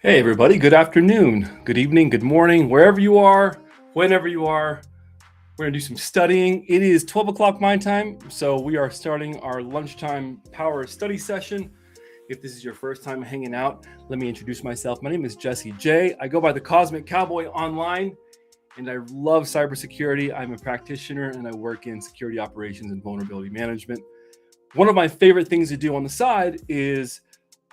Hey, everybody. Good afternoon, good evening, good morning, wherever you are, whenever you are. We're going to do some studying. It is 12 o'clock my time, so we are starting our lunchtime power study session. If this is your first time hanging out, let me introduce myself. My name is Jesse J. I go by the Cosmic Cowboy online, and I love cybersecurity. I'm a practitioner, and I work in security operations and vulnerability management. One of my favorite things to do on the side is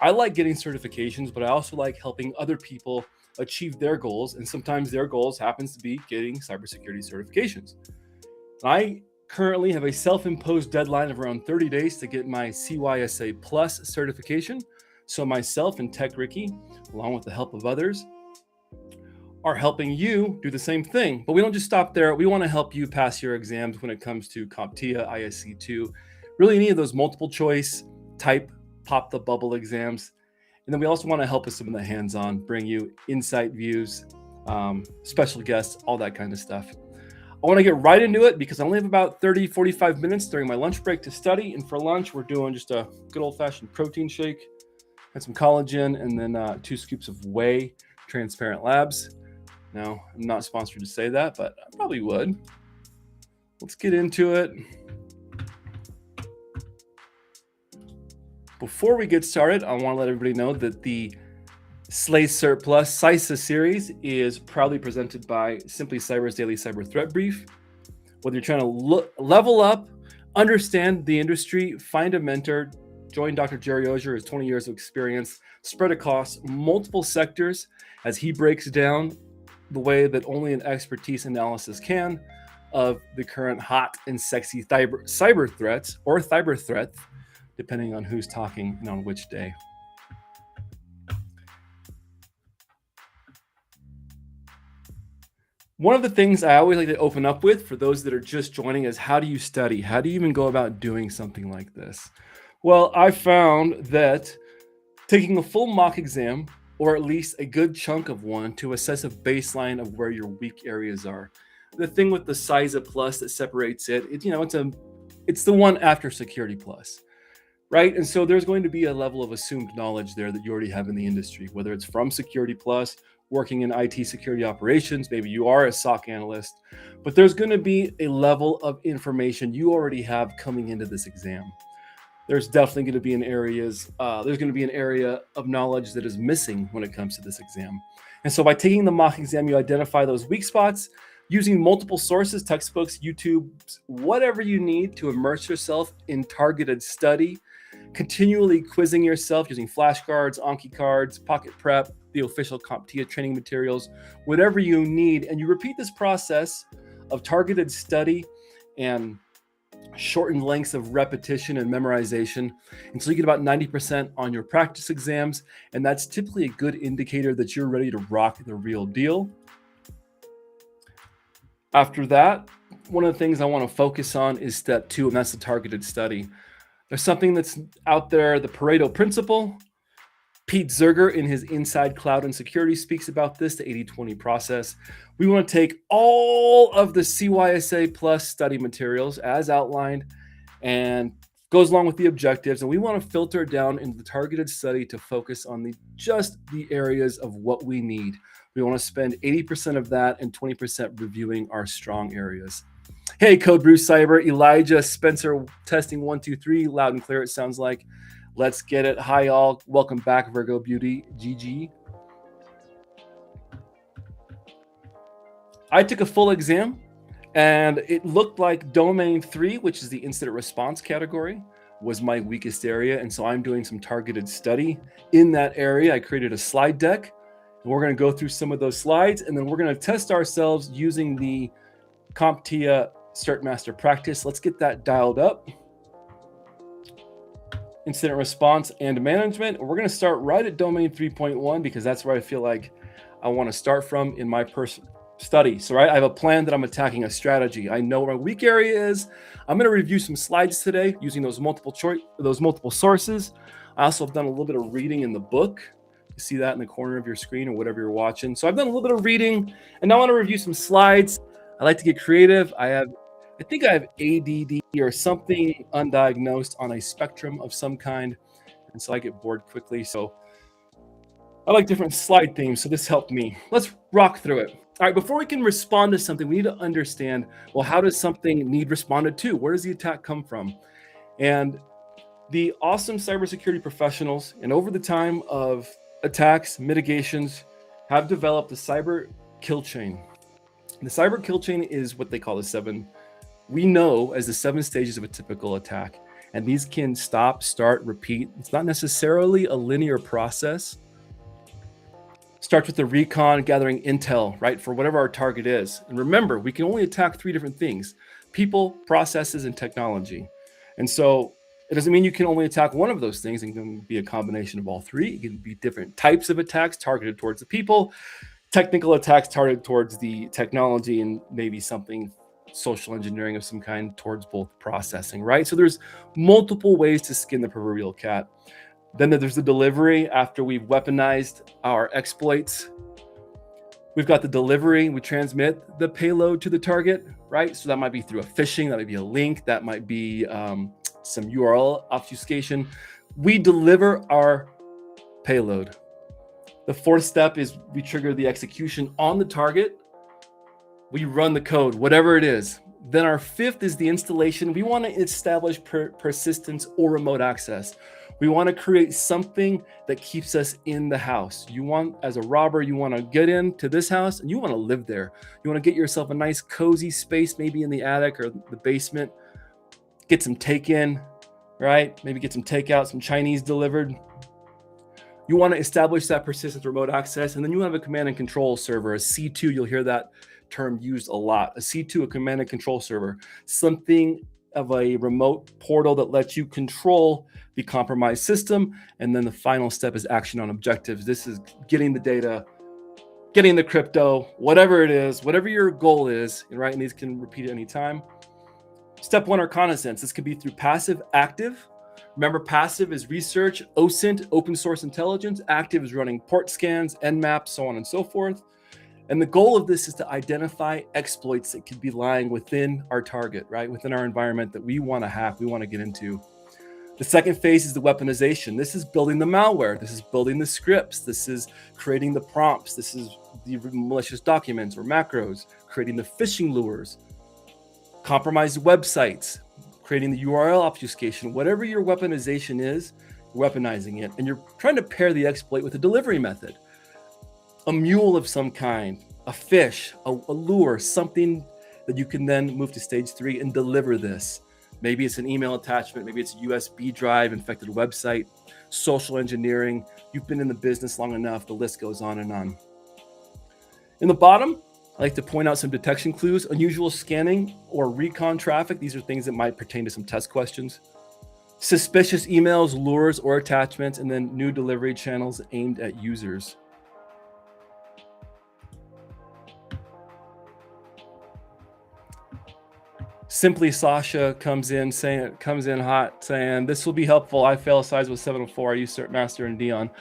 I like getting certifications, but I also like helping other people achieve their goals. And sometimes their goals happens to be getting cybersecurity certifications. I currently have a self-imposed deadline of around 30 days to get my CySA Plus certification. So myself and Tech Ricky, along with the help of others, are helping you do the same thing. But we don't just stop there. We want to help you pass your exams when it comes to CompTIA, ISC2, really any of those multiple choice type pop the bubble exams. And then we also want to help with some of the hands-on, bring you insight views, special guests, all that kind of stuff. I want to get right into it because I only have about 30, 45 minutes during my lunch break to study. And for lunch, we're doing just a good old-fashioned protein shake and some collagen, and then 2 scoops of whey transparent labs. Now, I'm not sponsored to say that, but I probably would. Let's get into it. Before we get started, I want to let everybody know that the Cert Plus CySA series is proudly presented by Simply Cyber's Daily Cyber Threat Brief. Whether you're trying to level up, understand the industry, find a mentor, join Dr. Jerry Ozier, his 20 years of experience, spread across multiple sectors as he breaks down the way that only an expertise analysis can of the current hot and sexy cyber threats or cyber threats, depending on who's talking and on which day. One of the things I always like to open up with for those that are just joining is how do you study? How do you even go about doing something like this? Well, I found that taking a full mock exam, or at least a good chunk of one, to assess a baseline of where your weak areas are. The thing with the CySA Plus that separates it's the one after Security Plus, right? And so there's going to be a level of assumed knowledge there that you already have in the industry, whether it's from Security Plus, working in IT security operations, maybe you are a SOC analyst, but there's going to be a level of information you already have coming into this exam. There's definitely going to be an area of knowledge that is missing when it comes to this exam. And so by taking the mock exam, you identify those weak spots using multiple sources, textbooks, YouTube, whatever you need to immerse yourself in targeted study, continually quizzing yourself using flashcards, Anki cards, Pocket Prep, the official CompTIA training materials, whatever you need. And you repeat this process of targeted study and shortened lengths of repetition and memorization until you get about 90% on your practice exams. And that's typically a good indicator that you're ready to rock the real deal. After that, one of the things I want to focus on is step 2, and that's the targeted study. There's something that's out there, the Pareto principle. Pete Zerger in his Inside Cloud and Security speaks about this, the 80-20 process. We want to take all of the CySA Plus study materials as outlined and goes along with the objectives, and we want to filter it down into the targeted study to focus on just the areas of what we need. We want to spend 80% of that and 20% reviewing our strong areas. Hey, Code Brew Cyber, Elijah, Spencer, testing 1, 2, 3, loud and clear it sounds like. Let's get it. Hi, all. Welcome back, Virgo Beauty, GG. I took a full exam, and it looked like Domain 3, which is the incident response category, was my weakest area. And so I'm doing some targeted study in that area. I created a slide deck, and we're going to go through some of those slides, and then we're going to test ourselves using the CompTIA Cert Master Practice. Let's get that dialed up. Incident response and management. We're going to start right at domain 3.1 because that's where I feel like I want to start from in my personal study. So I have a plan that I'm attacking, a strategy. I know where my weak area is. I'm going to review some slides today using those multiple sources. I also have done a little bit of reading in the book. You see that in the corner of your screen or whatever you're watching. So I've done a little bit of reading, and now I want to review some slides. I like to get creative. I think I have ADD or something undiagnosed on a spectrum of some kind. And so I get bored quickly. So I like different slide themes, so this helped me. Let's rock through it. All right, before we can respond to something, we need to understand, well, how does something need responded to? Where does the attack come from? And the awesome cybersecurity professionals, and over the time of attacks, mitigations, have developed a cyber kill chain. The cyber kill chain is what they call we know as the 7 stages of a typical attack. And these can stop, start, repeat. It's not necessarily a linear process. Starts with the recon, gathering intel, right, for whatever our target is. And remember, we can only attack 3 different things: people, processes, and technology. And so it doesn't mean you can only attack one of those things. It can be a combination of all 3. It can be different types of attacks targeted towards the people, technical attacks targeted towards the technology, and maybe something social engineering of some kind towards both processing, right? So there's multiple ways to skin the proverbial cat. Then there's the delivery after we've weaponized our exploits. We've got the delivery. We transmit the payload to the target, right? So that might be through a phishing, that might be a link, that might be some URL obfuscation. We deliver our payload. The 4th step is we trigger the execution on the target. We run the code, whatever it is. Then our 5th is the installation. We want to establish persistence or remote access. We want to create something that keeps us in the house. You want, as a robber, you want to get into this house and you want to live there. You want to get yourself a nice cozy space, maybe in the attic or the basement. Get some take-in, right? Maybe get some takeout, some Chinese delivered. You want to establish that persistent remote access, and then you have a command and control server, a C2. You'll hear that term used a lot. A C2, a command and control server, something of a remote portal that lets you control the compromised system. And then the final step is action on objectives. This is getting the data, getting the crypto, whatever it is, whatever your goal is, right? And these can repeat at any time. Step 1, reconnaissance. This can be through passive, active. Remember, passive is research, OSINT, open source intelligence. Active is running port scans, nmaps, so on and so forth. And the goal of this is to identify exploits that could be lying within our target, right? Within our environment that we want to hack, we want to get into. The second phase is the weaponization. This is building the malware. This is building the scripts. This is creating the prompts. This is the malicious documents or macros, creating the phishing lures, compromised websites, creating the URL obfuscation. Whatever your weaponization is, weaponizing it. And you're trying to pair the exploit with a delivery method. A mule of some kind, a fish, a lure, something that you can then move to stage 3 and deliver this. Maybe it's an email attachment, maybe it's a USB drive, infected website, social engineering. You've been in the business long enough, the list goes on and on. In the bottom, I like to point out some detection clues: unusual scanning or recon traffic. These are things that might pertain to some test questions. Suspicious emails, lures, or attachments, and then new delivery channels aimed at users. Simply Sasha comes in hot saying, this will be helpful. I fail size with 704. I use Cert Master and Dion.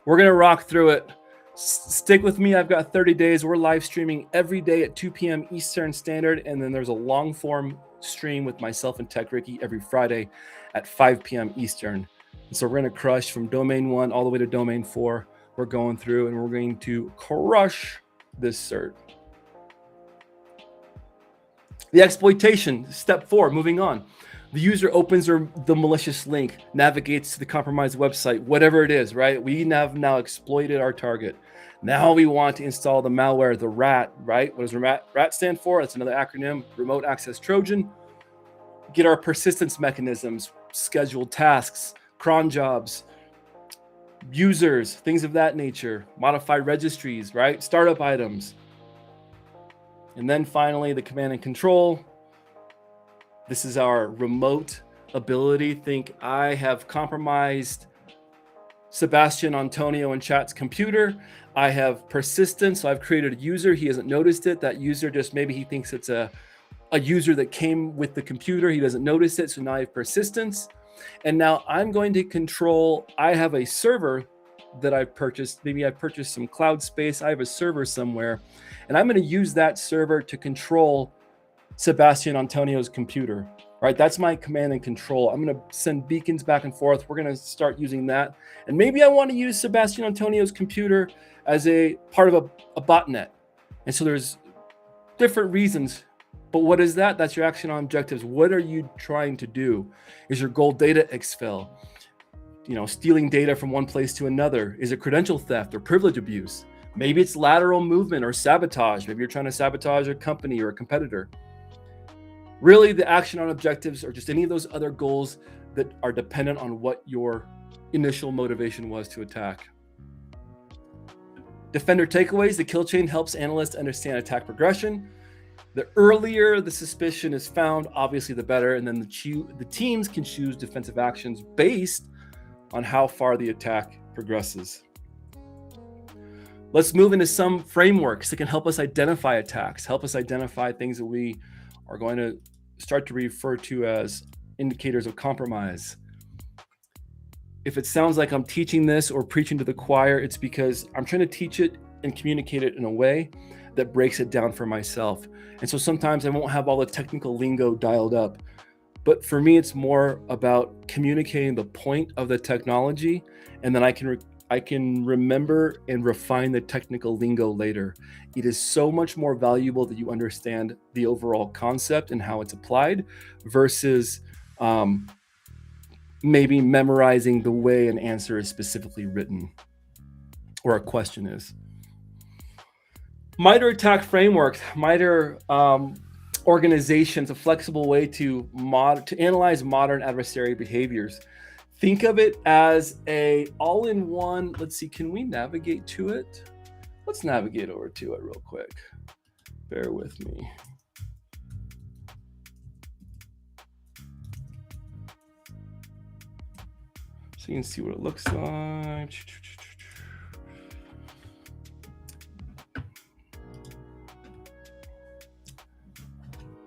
We're going to rock through it. Stick with me. I've got 30 days. We're live streaming every day at 2 p.m. Eastern Standard. And then there's a long form stream with myself and Tech Ricky every Friday at 5 p.m. Eastern. And so we're going to crush from domain 1 all the way to domain 4. We're going through and we're going to crush this cert. The exploitation, step 4, moving on. The user opens the malicious link, navigates to the compromised website, whatever it is, right? We have now exploited our target. Now we want to install the malware, the RAT, right? What does RAT stand for? That's another acronym, Remote Access Trojan. Get our persistence mechanisms, scheduled tasks, cron jobs, users, things of that nature, modify registries, right? Startup items. And then finally, the command and control. This is our remote ability. Think I have compromised Sebastian, Antonio, and chat's computer. I have persistence. So I've created a user. He hasn't noticed it. That user just, maybe he thinks it's a user that came with the computer. He doesn't notice it. So now I have persistence. And now I'm going to control, I have a server that I've purchased. Maybe I've purchased some cloud space. I have a server somewhere. And I'm going to use that server to control Sebastian Antonio's computer, right? That's my command and control. I'm going to send beacons back and forth. We're going to start using that. And maybe I want to use Sebastian Antonio's computer as a part of a botnet. And so there's different reasons. But what is that? That's your action on objectives. What are you trying to do? Is your goal data exfil? Stealing data from one place to another? Is it credential theft or privilege abuse? Maybe it's lateral movement or sabotage. Maybe you're trying to sabotage a company or a competitor. Really, the action on objectives are just any of those other goals that are dependent on what your initial motivation was to attack. Defender takeaways. The kill chain helps analysts understand attack progression. The earlier the suspicion is found, obviously the better, and then the teams can choose defensive actions based on how far the attack progresses. Let's move into some frameworks that can help us identify attacks, help us identify things that we are going to start to refer to as indicators of compromise. If it sounds like I'm teaching this or preaching to the choir, it's because I'm trying to teach it and communicate it in a way that breaks it down for myself. And so sometimes I won't have all the technical lingo dialed up, but for me, it's more about communicating the point of the technology, and then I can remember and refine the technical lingo later. It is so much more valuable that you understand the overall concept and how it's applied versus maybe memorizing the way an answer is specifically written or a question is. MITRE attack frameworks, MITRE organizations, a flexible way to analyze modern adversary behaviors. Think of it as a all-in-one. Let's see, can we navigate to it? Let's navigate over to it real quick. Bear with me. So you can see what it looks like.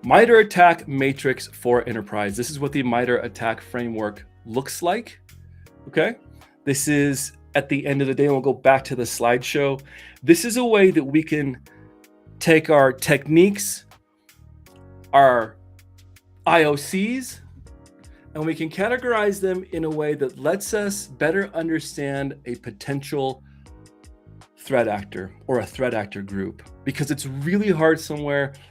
MITRE attack matrix for enterprise. This is what the MITRE attack framework looks like. Okay, this is at the end of the day, and we'll go back to the slideshow. This is a way that we can take our techniques, our IOCs, and we can categorize them in a way that lets us better understand a potential threat actor or a threat actor group, because it's really hard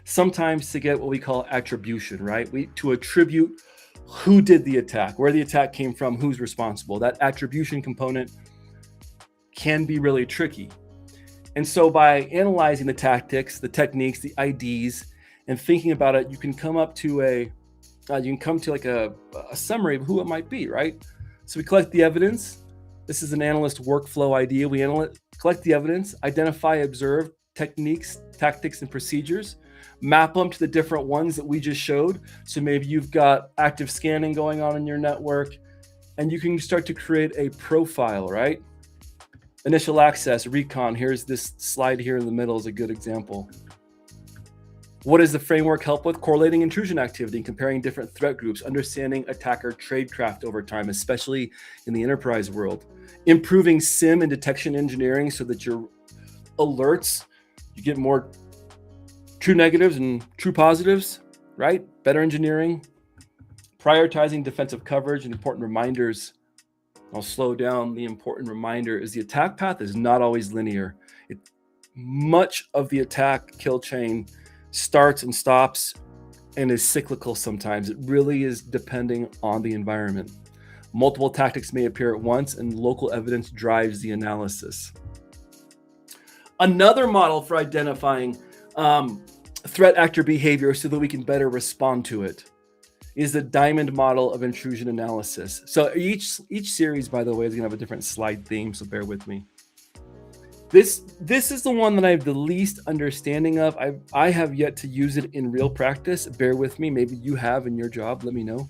sometimes to get what we call attribution, right? To attribute who did the attack, where the attack came from, who's responsible. That attribution component can be really tricky. And so by analyzing the tactics, the techniques, the IDs, and thinking about it, you can come to like a summary of who it might be, right? So we collect the evidence. This is an analyst workflow idea. We collect the evidence, identify, observe techniques, tactics, and procedures, map them to the different ones that we just showed. So maybe you've got active scanning going on in your network, and you can start to create a profile, right? Initial access, recon. Here's this slide here in the middle is a good example. What does the framework help with? Correlating intrusion activity and comparing different threat groups, understanding attacker tradecraft over time, especially in the enterprise world. Improving SIM and detection engineering so that your alerts, you get more true negatives and true positives, right? Better engineering. Prioritizing defensive coverage and important reminders. I'll slow down. The important reminder is the attack path is not always linear. Much of the attack kill chain starts and stops and is cyclical sometimes. It really is depending on the environment. Multiple tactics may appear at once, and local evidence drives the analysis. Another model for identifying threat actor behavior so that we can better respond to it is the diamond model of intrusion analysis. So each series, by the way, is going to have a different slide theme, so bear with me. This is the one that I have the least understanding of. I have yet to use it in real practice. Bear with me. Maybe you have in your job. Let me know.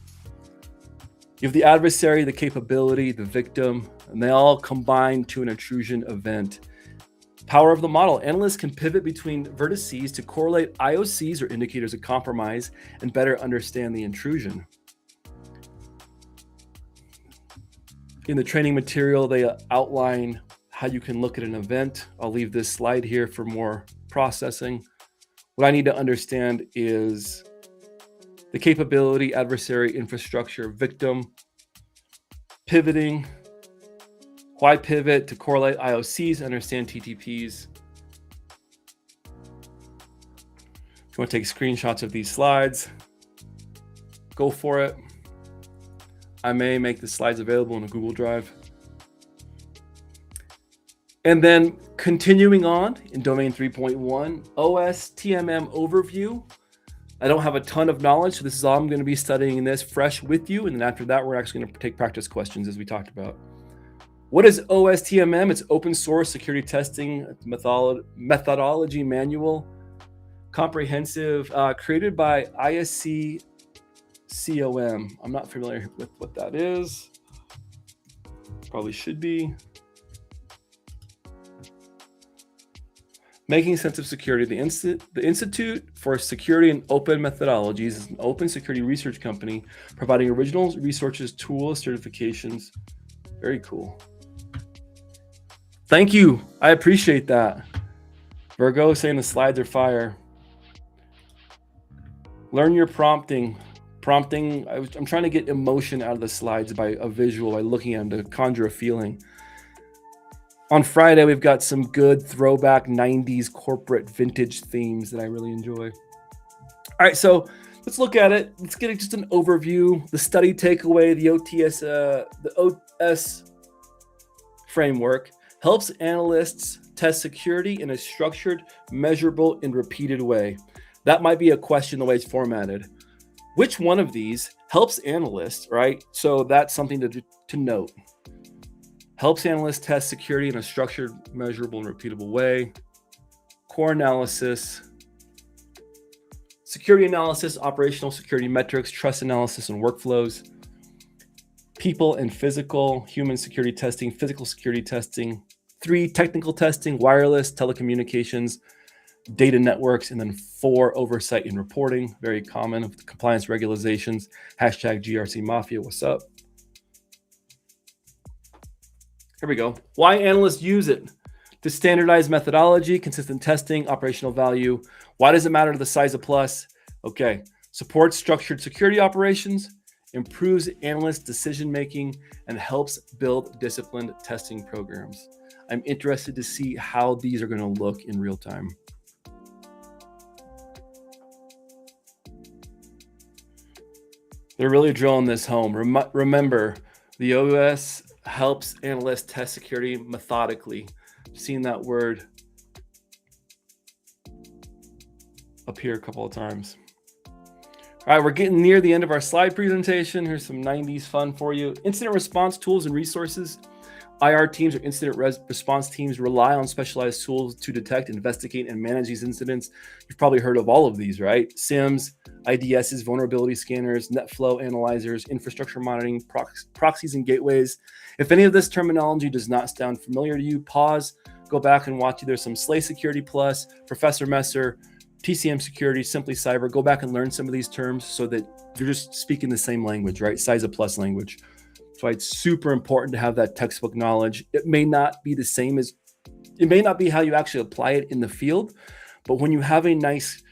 You have the adversary, the capability, the victim, and they all combine to an intrusion event. Power of the model. Analysts can pivot between vertices to correlate IOCs or indicators of compromise and better understand the intrusion. In the training material, they outline how you can look at an event. I'll leave this slide here for more processing. What I need to understand is the capability, adversary, infrastructure, victim, pivoting, why pivot, to correlate IOCs, understand TTPs. If you want to take screenshots of these slides, go for it. I may make the slides available in a Google Drive. And then continuing on in domain 3.1, OS TMM overview. I don't have a ton of knowledge, so this is all I'm going to be studying this fresh with you. And then after that, we're actually going to take practice questions as we talked about. What is OS TMM? It's open source security testing methodology manual, comprehensive, created by ISC COM. I'm not familiar with what that is. Probably should be. Making Sense of Security. The Institute for Security and Open Methodologies is an open security research company providing original resources, tools, certifications. Very cool. Thank you. I appreciate that. Virgo saying the slides are fire. Learn your prompting. I'm trying to get emotion out of the slides by a visual, by looking at them to conjure a feeling. On Friday, we've got some good throwback 90s corporate vintage themes that I really enjoy. All right, so let's look at it. Let's get just an overview. The study takeaway, the OS framework helps analysts test security in a structured, measurable, and repeated way. That might be a question the way it's formatted. Which one of these helps analysts, right? So that's something to note. Helps analysts test security in a structured, measurable, and repeatable way. Core analysis, security analysis, operational security metrics, trust analysis, and workflows. People and physical, human security testing, physical security testing. 3, technical testing, wireless, telecommunications, data networks, and then 4, oversight and reporting. Very common of the compliance regulations. Hashtag GRC Mafia, what's up? Here we go. Why analysts use it? To standardize methodology, consistent testing, operational value. Why does it matter to the CySA Plus? Okay. Supports structured security operations, improves analyst decision-making, and helps build disciplined testing programs. I'm interested to see how these are going to look in real time. They're really drilling this home. Remember, the OS helps analysts test security methodically. I've seen that word appear a couple of times. All right, we're getting near the end of our slide presentation. Here's some 90s fun for you. Incident response tools and resources. IR teams or incident response teams rely on specialized tools to detect, investigate, and manage these incidents. You've probably heard of all of these, right? SIMs, IDSs, vulnerability scanners, NetFlow analyzers, infrastructure monitoring, proxies and gateways. If any of this terminology does not sound familiar to you, pause, go back and watch either some Slay Security Plus, Professor Messer, TCM Security, Simply Cyber. Go back and learn some of these terms so that you're just speaking the same language, right? CySA Plus language. So it's super important to have that textbook knowledge. It may not be the same as, it may not be how you actually apply it in the field, but when you have a nice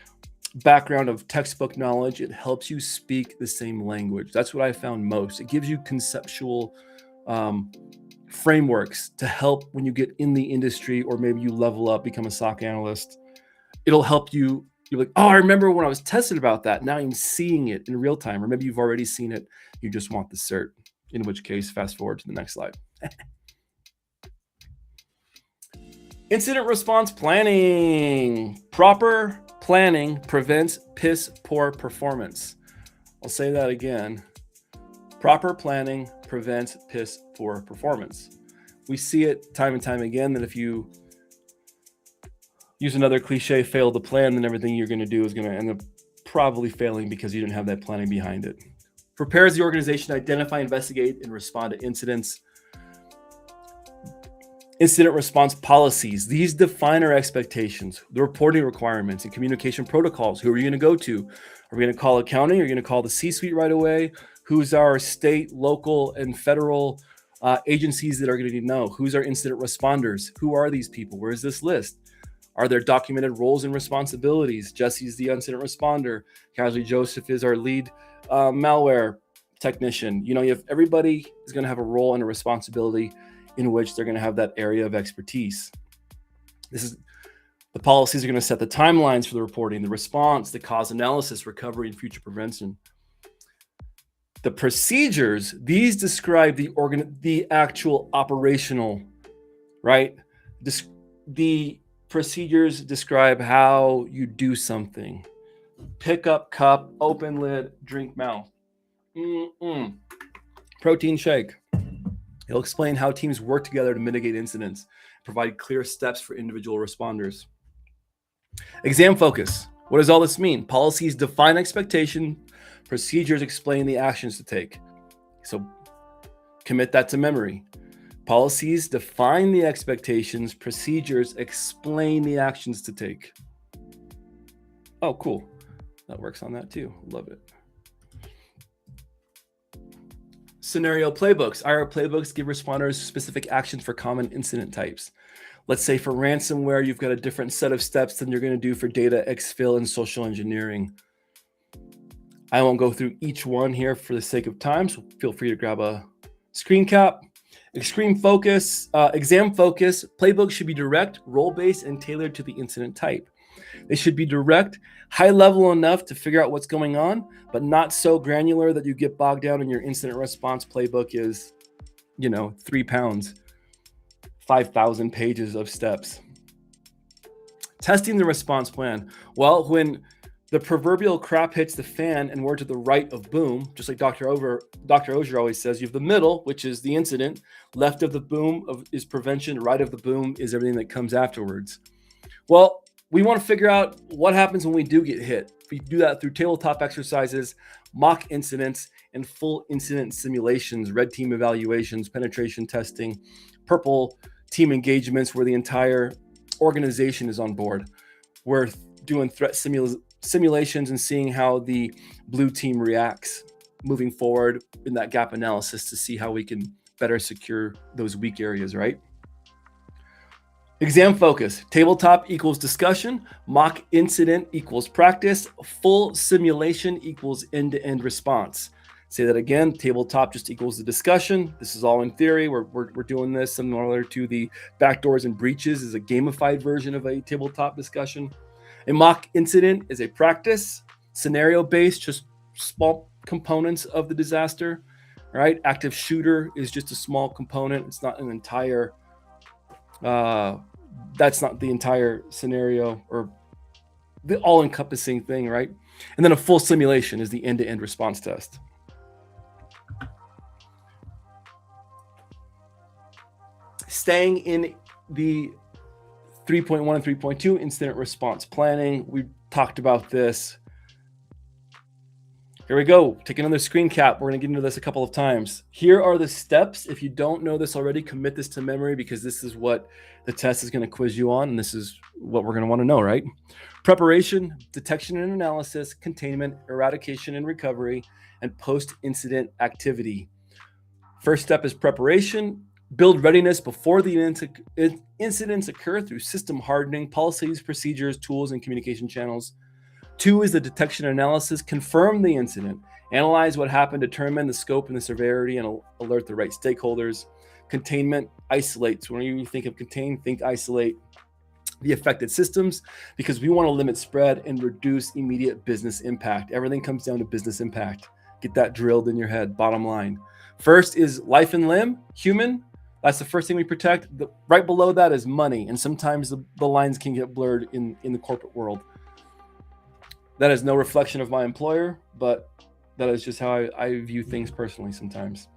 background of textbook knowledge, it helps you speak the same language. That's what I found most. It gives you conceptual frameworks to help when you get in the industry, or maybe you level up, become a SOC analyst. It'll help you. You're like, oh, I remember when I was tested about that. Now I'm seeing it in real time, or maybe you've already seen it. You just want the cert. In which case, fast forward to the next slide. Incident response planning. Proper planning prevents piss poor performance. I'll say that again. Proper planning prevents piss poor performance. We see it time and time again that if you use another cliche, fail to plan, then everything you're going to do is going to end up probably failing because you didn't have that planning behind it. Prepares the organization to identify, investigate, and respond to incidents. Incident response policies. These define our expectations, the reporting requirements, and communication protocols. Who are you going to go to? Are we going to call accounting? Are you going to call the C-suite right away? Who's our state, local, and federal agencies that are going to need to know? Who's our incident responders? Who are these people? Where's this list? Are there documented roles and responsibilities? Jesse's the incident responder. Casually Joseph is our lead malware technician. You have everybody is going to have a role and a responsibility in which they're going to have that area of expertise. The policies are going to set the timelines for the reporting, the response, the cause analysis, recovery, and future prevention. The procedures, these describe the actual operational, right? The procedures describe how you do something. Pick up cup, open lid, drink mouth. Protein shake. It'll explain how teams work together to mitigate incidents, provide clear steps for individual responders. Exam focus. What does all this mean? Policies define expectation. Procedures explain the actions to take. So commit that to memory. Policies define the expectations. Procedures explain the actions to take. Oh, cool. That works on that too. Love it. Scenario playbooks. IR playbooks give responders specific actions for common incident types. Let's say for ransomware, you've got a different set of steps than you're going to do for data exfil and social engineering. I won't go through each one here for the sake of time, so feel free to grab a screen cap. Exam focus. Playbooks should be direct, role-based, and tailored to the incident type. They should be direct, high level enough to figure out what's going on, but not so granular that you get bogged down and your incident response playbook is, 3 pounds, 5,000 pages of steps. Testing the response plan. Well, when the proverbial crap hits the fan and we're to the right of boom, just like Dr. Ozier always says, you have the middle, which is the incident. Left of the boom is prevention. Right of the boom is everything that comes afterwards. Well, we want to figure out what happens when we do get hit. We do that through tabletop exercises, mock incidents, and full incident simulations, red team evaluations, penetration testing, purple team engagements where the entire organization is on board. We're doing threat simulations and seeing how the blue team reacts moving forward in that gap analysis to see how we can better secure those weak areas, right? Exam focus. Tabletop equals discussion. Mock incident equals practice. Full simulation equals end-to-end response. Say that again. Tabletop just equals the discussion. This is all in theory. We're doing this similar to the backdoors and breaches is a gamified version of a tabletop discussion. A mock incident is a practice, scenario-based, just small components of the disaster, right? Active shooter is just a small component. It's not an entire, that's not the entire scenario or the all-encompassing thing, right? And then a full simulation is the end-to-end response test. Staying in the 3.1 and 3.2 incident response planning. We talked about this. Here we go. Take another screen cap. We're going to get into this a couple of times. Here are the steps. If you don't know this already, commit this to memory because this is what the test is going to quiz you on. And this is what we're going to want to know, right? Preparation, detection and analysis, containment, eradication and recovery, and post-incident activity. First step is preparation. Build readiness before the incidents occur through system hardening, policies, procedures, tools, and communication channels. 2 is the detection and analysis. Confirm the incident. Analyze what happened, determine the scope and the severity, and alert the right stakeholders. Containment, isolate. So when you think of contain, think isolate the affected systems because we want to limit spread and reduce immediate business impact. Everything comes down to business impact. Get that drilled in your head, bottom line. First is life and limb, human. That's the first thing we protect. Right below that is money. And sometimes the lines can get blurred in the corporate world. That is no reflection of my employer, but that is just how I view things personally sometimes.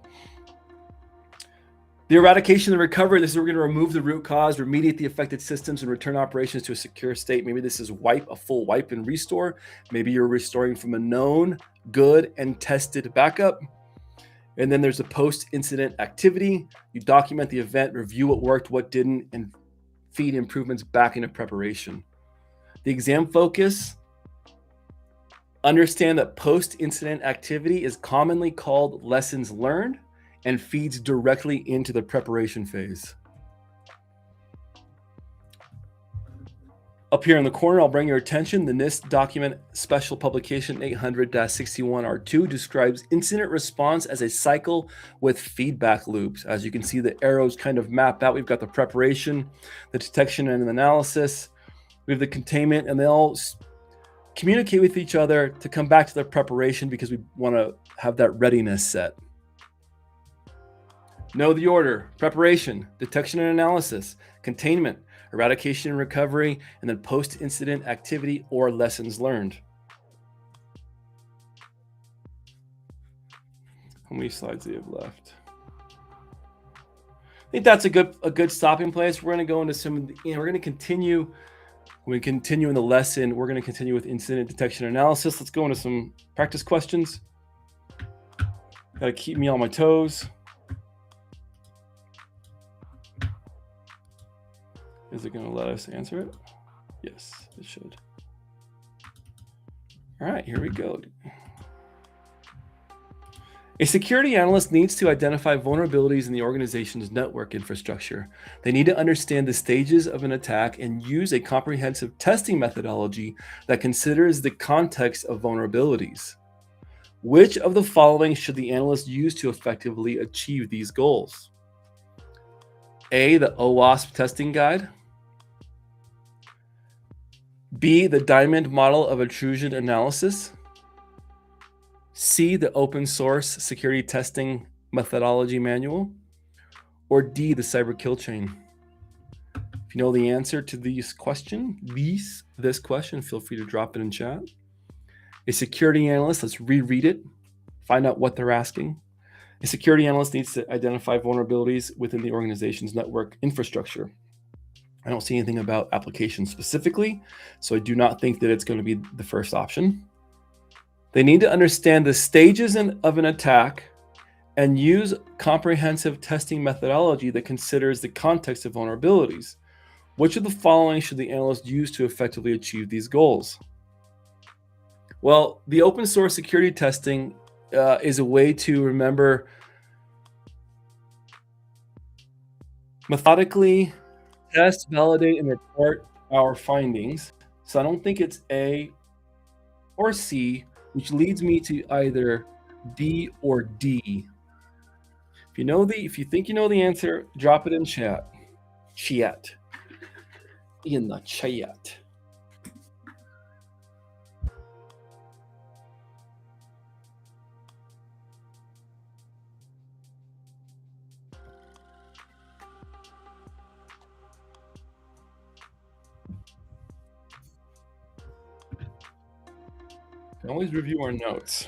The eradication and recovery, this is where we're going to remove the root cause, remediate the affected systems, and return operations to a secure state. Maybe this is a full wipe and restore. Maybe you're restoring from a known, good, and tested backup. And then there's a post-incident activity. You document the event, review what worked, what didn't, and feed improvements back into preparation. The exam focus, understand that post-incident activity is commonly called lessons learned and feeds directly into the preparation phase. Up here in the corner, I'll bring your attention. The NIST document special publication 800-61R2 describes incident response as a cycle with feedback loops. As you can see, the arrows kind of map out. We've got the preparation, the detection and analysis. We have the containment, and they all communicate with each other to come back to the preparation because we want to have that readiness set. Know the order: preparation, detection and analysis, containment, eradication and recovery, and then post-incident activity or lessons learned. How many slides do you have left? I think that's a good stopping place. We're going to go into some, we're going to continue. When we continue in the lesson, we're going to continue with incident detection and analysis. Let's go into some practice questions. Got to keep me on my toes. Is it going to let us answer it? Yes, it should. All right, here we go. A security analyst needs to identify vulnerabilities in the organization's network infrastructure. They need to understand the stages of an attack and use a comprehensive testing methodology that considers the context of vulnerabilities. Which of the following should the analyst use to effectively achieve these goals? A, the OWASP testing guide. B, the Diamond model of intrusion analysis. C, the open source security testing methodology manual. Or D, the cyber kill chain. If you know the answer to this question, feel free to drop it in chat. A security analyst, let's reread it, find out what they're asking. A security analyst needs to identify vulnerabilities within the organization's network infrastructure. I don't see anything about applications specifically, so I do not think that it's going to be the first option. They need to understand the stages of an attack and use comprehensive testing methodology that considers the context of vulnerabilities. Which of the following should the analyst use to effectively achieve these goals? Well, the open source security testing is a way to remember methodically test, validate, and report our findings. So I don't think it's A or C, which leads me to either B or D. If you think you know the answer, drop it in chat. In the chat. can always review our notes.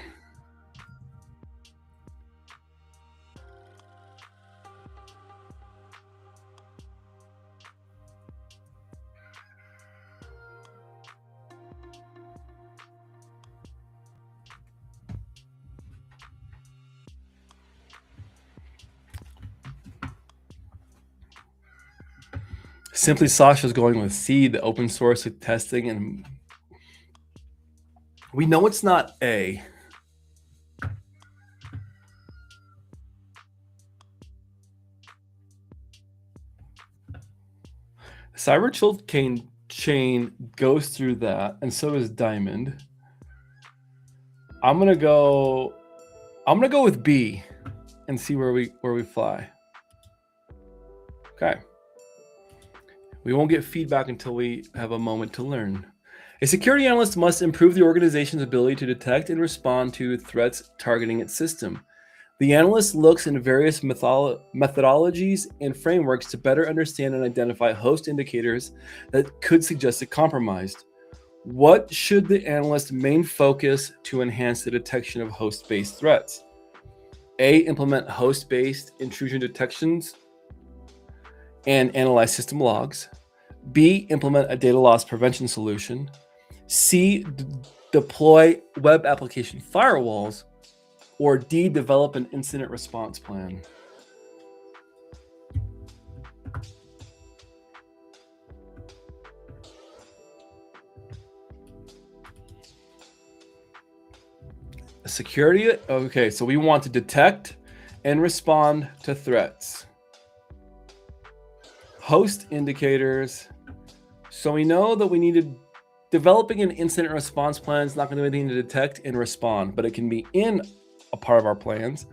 Simply Sasha's going with C, the open source testing, and we know it's not A. Cyber kill chain goes through that, and so does Diamond. I'm gonna go with B and see where we fly. Okay. We won't get feedback until we have a moment to learn. A security analyst must improve the organization's ability to detect and respond to threats targeting its system. The analyst looks in various methodologies and frameworks to better understand and identify host indicators that could suggest a compromise. What should the analyst's main focus to enhance the detection of host-based threats? A, implement host-based intrusion detections and analyze system logs. B, implement a data loss prevention solution. C, deploy web application firewalls. Or D, develop an incident response plan. Security, okay, so we want to detect and respond to threats. Host indicators, So we know that we needed developing an incident response plan is not going to do anything to detect and respond, but it can be in a part of our plans.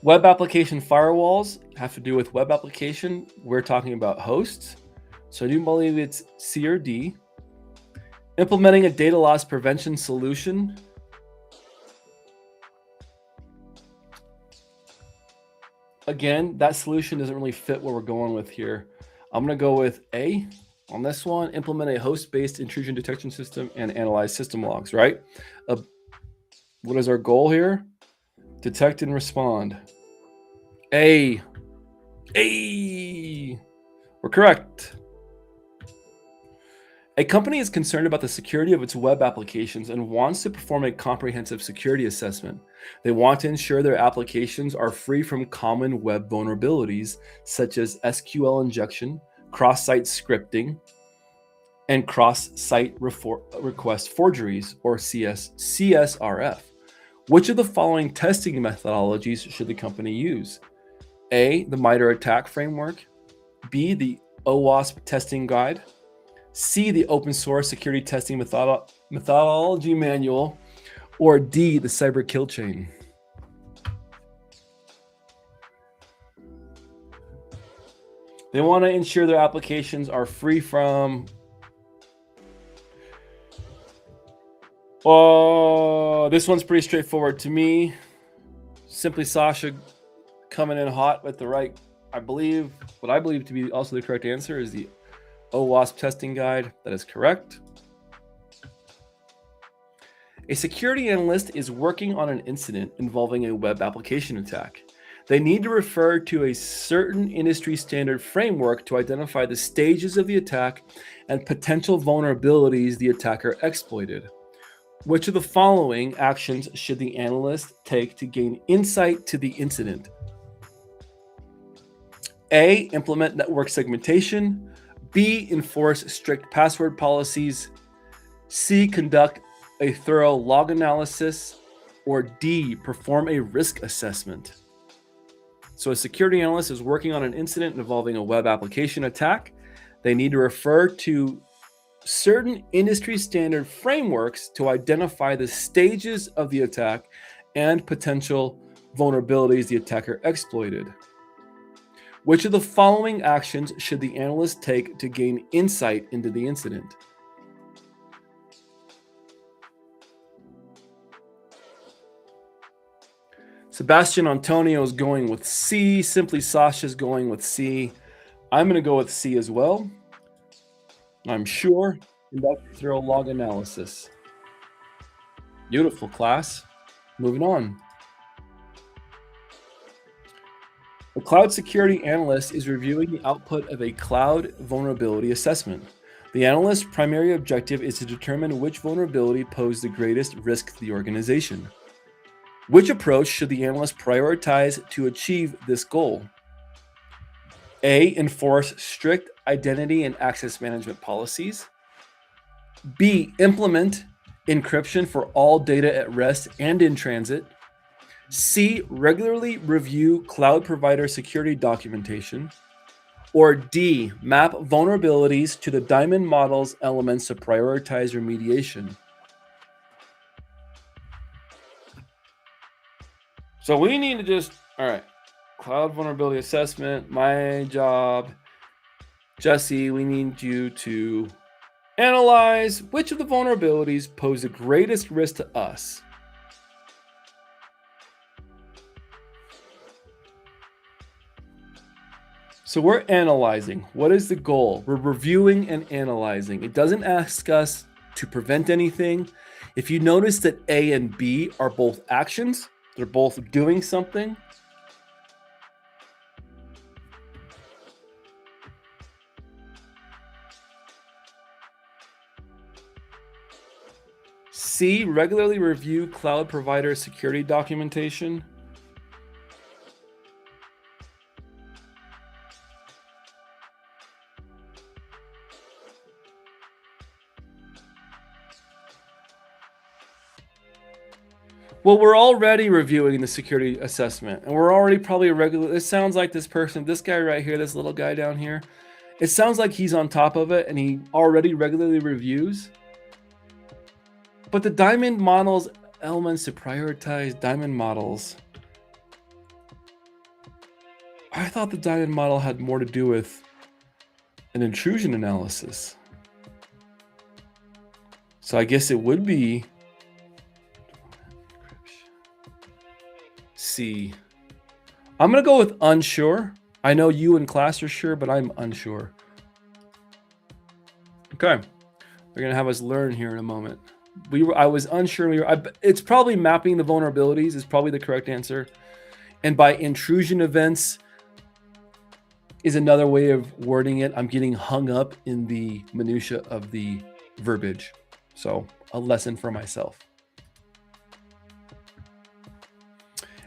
Web application firewalls have to do with web application. We're talking about hosts. So I do believe it's C or D. Implementing a data loss prevention solution. Again, that solution doesn't really fit what we're going with here. I'm going to go with A on this one. Implement a host-based intrusion detection system and analyze system logs, right? What is our goal here? Detect and respond. A. We're correct. A company is concerned about the security of its web applications and wants to perform a comprehensive security assessment. They want to ensure their applications are free from common web vulnerabilities, such as SQL injection, cross-site scripting, and cross-site request forgeries, or CSRF. Which of the following testing methodologies should the company use? A, the MITRE ATT&CK framework. B, the OWASP testing guide. C, the open source security testing methodology manual, or D, the cyber kill chain. They want to ensure their applications are free from this one's pretty straightforward to me. Simply Sasha coming in hot with the right, what I believe to be also the correct answer is the OWASP testing guide. That is correct. A security analyst is working on an incident involving a web application attack. They need to refer to a certain industry standard framework to identify the stages of the attack and potential vulnerabilities the attacker exploited. Which of the following actions should the analyst take to gain insight to the incident? A, implement network segmentation. B, enforce strict password policies. C, conduct a thorough log analysis. Or D, perform a risk assessment. So a security analyst is working on an incident involving a web application attack. They need to refer to certain industry standard frameworks to identify the stages of the attack and potential vulnerabilities the attacker exploited. Which of the following actions should the analyst take to gain insight into the incident? Sebastian Antonio is going with C. Simply Sasha is going with C. I'm going to go with C as well. I'm sure. Conduct a thorough log analysis. Beautiful, class. Moving on. A cloud security analyst is reviewing the output of a cloud vulnerability assessment. The analyst's primary objective is to determine which vulnerability posed the greatest risk to the organization. Which approach should the analyst prioritize to achieve this goal? A, enforce strict identity and access management policies. B, implement encryption for all data at rest and in transit. C, regularly review cloud provider security documentation. Or D, map vulnerabilities to the Diamond model's elements to prioritize remediation. So we need to all right, cloud vulnerability assessment, my job. Jesse, we need you to analyze which of the vulnerabilities pose the greatest risk to us. So we're analyzing. What is the goal? We're reviewing and analyzing. It doesn't ask us to prevent anything. If you notice that A and B are both actions, they're both doing something. C, regularly review cloud provider security documentation. Well, we're already reviewing the security assessment, and we're already probably it sounds like this guy right here, this little guy down here, It sounds like he's on top of it and he already regularly reviews. But the diamond models elements to prioritize diamond models. I thought the diamond model had more to do with an intrusion analysis. So I guess it would be C. I'm going to go with unsure. I know you in class are sure, but I'm unsure. Okay. They're going to have us learn here in a moment. I was unsure. It's probably mapping the vulnerabilities is probably the correct answer. And by intrusion events is another way of wording it. I'm getting hung up in the minutia of the verbiage. So a lesson for myself.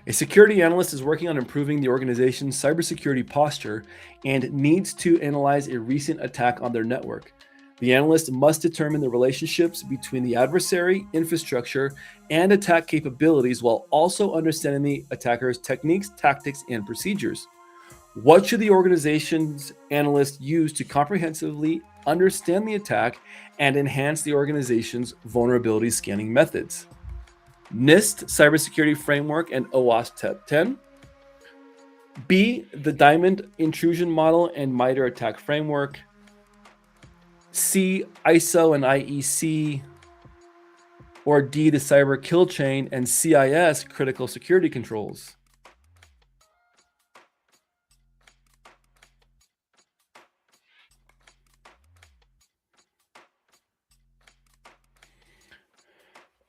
A security analyst is working on improving the organization's cybersecurity posture and needs to analyze a recent attack on their network. The analyst must determine the relationships between the adversary, infrastructure, and attack capabilities while also understanding the attacker's techniques, tactics, and procedures. What should the organization's analyst use to comprehensively understand the attack and enhance the organization's vulnerability scanning methods? NIST cybersecurity framework and OWASP 10. B, the Diamond intrusion model and MITRE attack framework. C, ISO and IEC. Or D, the cyber kill chain and CIS critical security controls.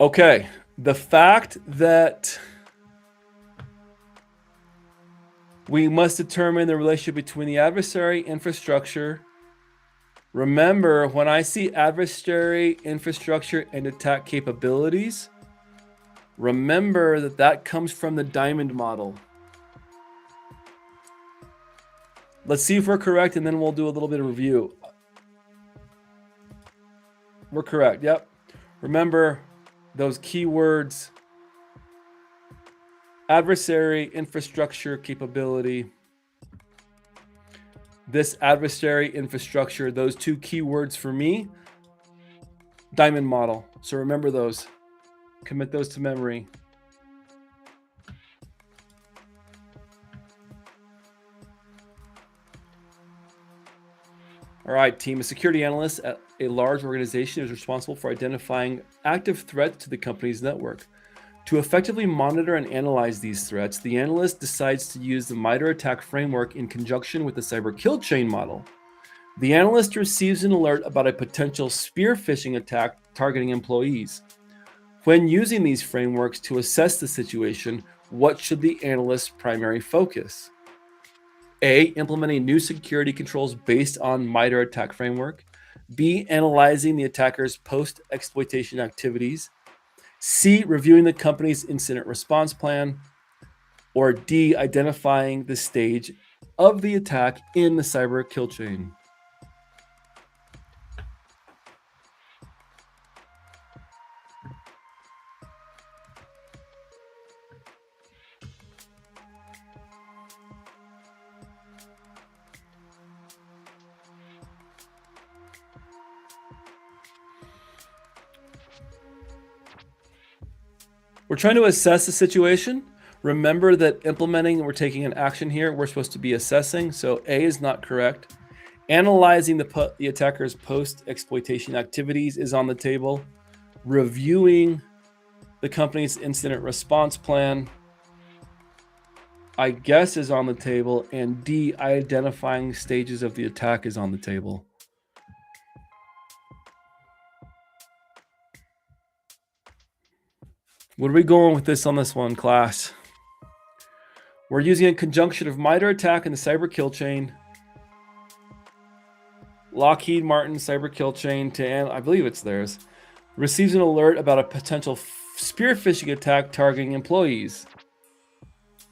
Okay, the fact that we must determine the relationship between the adversary, infrastructure. Remember, when I see adversary, infrastructure, and attack capabilities, remember that that comes from the Diamond model. Let's see if we're correct, and then we'll do a little bit of review. We're correct, yep. Remember those keywords: adversary, infrastructure, capability. This adversary, infrastructure, those two keywords for me, Diamond model. So remember those. Commit those to memory. All right, team. A security analyst at a large organization is responsible for identifying active threats to the company's network. To effectively monitor and analyze these threats, the analyst decides to use the MITRE attack framework in conjunction with the cyber kill chain model. The analyst receives an alert about a potential spear phishing attack targeting employees. When using these frameworks to assess the situation, what should the analyst's primary focus? A, implementing new security controls based on MITRE attack framework. B, analyzing the attacker's post-exploitation activities. C, reviewing the company's incident response plan. Or D, identifying the stage of the attack in the cyber kill chain. We're trying to assess the situation. Remember that implementing, we're taking an action here. We're supposed to be assessing. So A is not correct. Analyzing the attacker's post-exploitation activities is on the table. Reviewing the company's incident response plan, I guess, is on the table. And D, identifying stages of the attack is on the table. What are we going with this on this one, class? We're using a conjunction of MITRE attack and the cyber kill chain. Lockheed Martin cyber kill chain I believe it's theirs, receives an alert about a potential spear phishing attack targeting employees.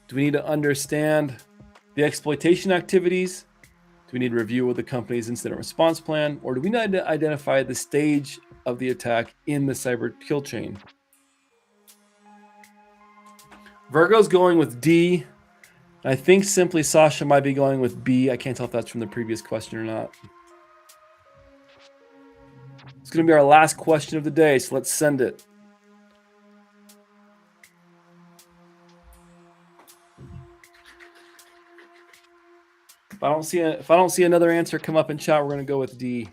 Do we need to understand the exploitation activities? Do we need to review with the company's incident response plan? Or do we need to identify the stage of the attack in the cyber kill chain? Virgo's going with D. I think simply Sasha might be going with B. I can't tell if that's from the previous question or not. It's going to be our last question of the day, so let's send it. If I don't see another answer come up in chat, we're going to go with D.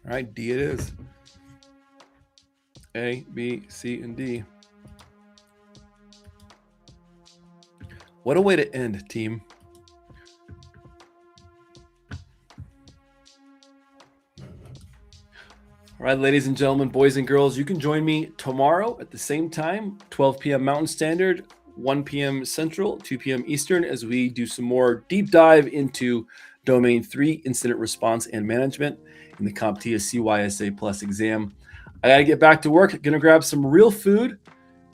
All right, D it is. A, B, C, and D. What a way to end, team. All right, ladies and gentlemen, boys and girls, you can join me tomorrow at the same time, 12 p.m. Mountain Standard, 1 p.m. Central, 2 p.m. Eastern, as we do some more deep dive into Domain 3, Incident Response and Management, in the CompTIA CYSA Plus exam. I got to get back to work. Going to grab some real food.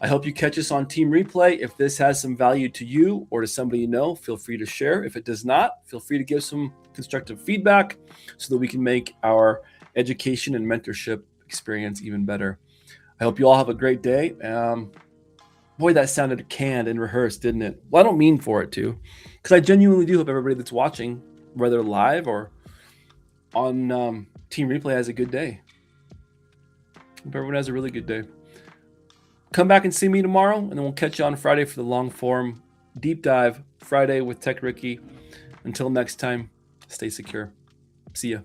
I hope you catch us on Team Replay. If this has some value to you or to somebody you know, feel free to share. If it does not, feel free to give some constructive feedback so that we can make our education and mentorship experience even better. I hope you all have a great day. Boy, that sounded canned and rehearsed, didn't it? Well, I don't mean for it to, because I genuinely do hope everybody that's watching, whether live or on Team Replay, has a good day. Hope everyone has a really good day. Come back and see me tomorrow, and then we'll catch you on Friday for the long form deep dive Friday with Tech Ricky. Until next time, stay secure. See ya.